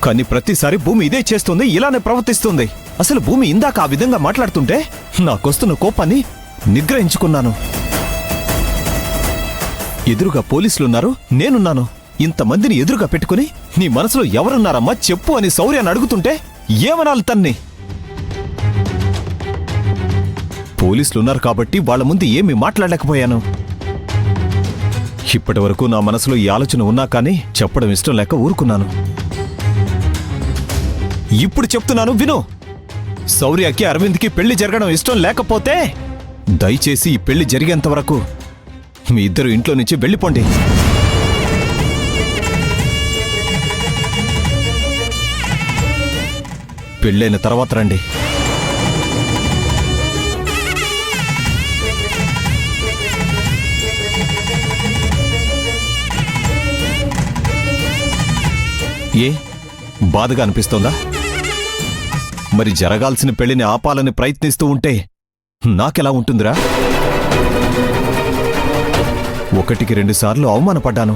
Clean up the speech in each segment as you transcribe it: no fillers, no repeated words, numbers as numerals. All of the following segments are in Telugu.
కానీ ప్రతిసారి భూమి ఇదే చేస్తుంది, ఇలానే ప్రవర్తిస్తుంది. అసలు భూమి ఇందాక ఆ విధంగా మాట్లాడుతుంటే నాకొస్తున్న కోపాన్ని నిగ్రహించుకున్నాను. ఎదురుగా పోలీసులున్నారు, నేనున్నాను. ఇంతమందిని ఎదురుగా పెట్టుకుని నీ మనసులో ఎవరున్నారమ్మా చెప్పు అని శౌర్యాన్ని అడుగుతుంటే ఏమనాలి తన్ని? పోలీసులున్నారు కాబట్టి వాళ్ల ముందు ఏమీ మాట్లాడలేకపోయాను. ఇప్పటి వరకు నా మనసులో ఈ ఆలోచన ఉన్నా కానీ చెప్పడం ఇష్టం లేక ఊరుకున్నాను. ఇప్పుడు చెప్తున్నాను విను. శౌర్యకి అరవింద్కి పెళ్లి జరగడం ఇష్టం లేకపోతే దయచేసి ఈ పెళ్లి జరిగేంత వరకు మీ ఇద్దరు ఇంట్లో నుంచి వెళ్ళిపోండి. పెళ్ళైన తర్వాత రండి. ఏ బాధగా అనిపిస్తోందా? మరి జరగాల్సిన పెళ్లిని ఆపాలని ప్రయత్నిస్తూ ఉంటే నాకెలా ఉంటుందిరా? 1-2 సార్లు అవమానపడ్డాను.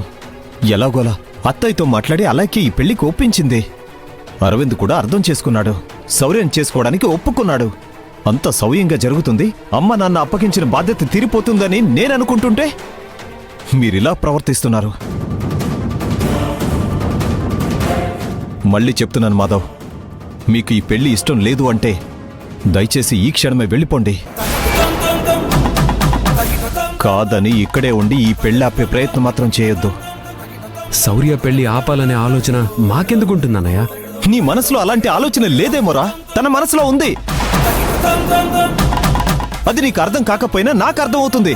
ఎలాగోలా అత్తయ్యతో మాట్లాడి అలాగే ఈ పెళ్లికి ఒప్పించింది. అరవింద్ కూడా అర్థం చేసుకున్నాడు, శౌర్యం చేసుకోవడానికి ఒప్పుకున్నాడు. అంత సౌర్యంగా జరుగుతుంది, అమ్మ నాన్న అప్పగించిన బాధ్యత తీరిపోతుందని నేననుకుంటుంటే మీరిలా ప్రవర్తిస్తున్నారు. మళ్ళీ చెప్తున్నాను మాధవ్, మీకు ఈ పెళ్లి ఇష్టం లేదు అంటే దయచేసి ఈ క్షణమే వెళ్ళిపోండి. కాదని ఇక్కడే ఉండి ఈ పెళ్లి ఆపే ప్రయత్నం మాత్రం చేయొద్దు. శౌర్య పెళ్లి ఆపాలనే ఆలోచన మాకెందుకుంటుందన్నయ్య? నీ మనసులో అలాంటి ఆలోచన లేదేమోరా, తన మనసులో ఉంది. అది నీకు అర్థం కాకపోయినా నాకు అర్థం అవుతుంది.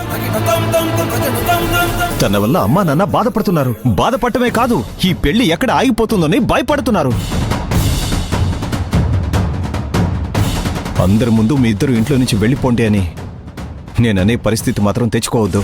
తన వల్ల అమ్మా నాన్న బాధపడుతున్నారు. బాధపడటమే కాదు, ఈ పెళ్లి ఎక్కడ ఆగిపోతుందని భయపడుతున్నారు. అందరి ముందు మీ ఇద్దరు ఇంట్లో నుంచి వెళ్ళిపోండి అని నేననే పరిస్థితి మాత్రం తెచ్చుకోవద్దు.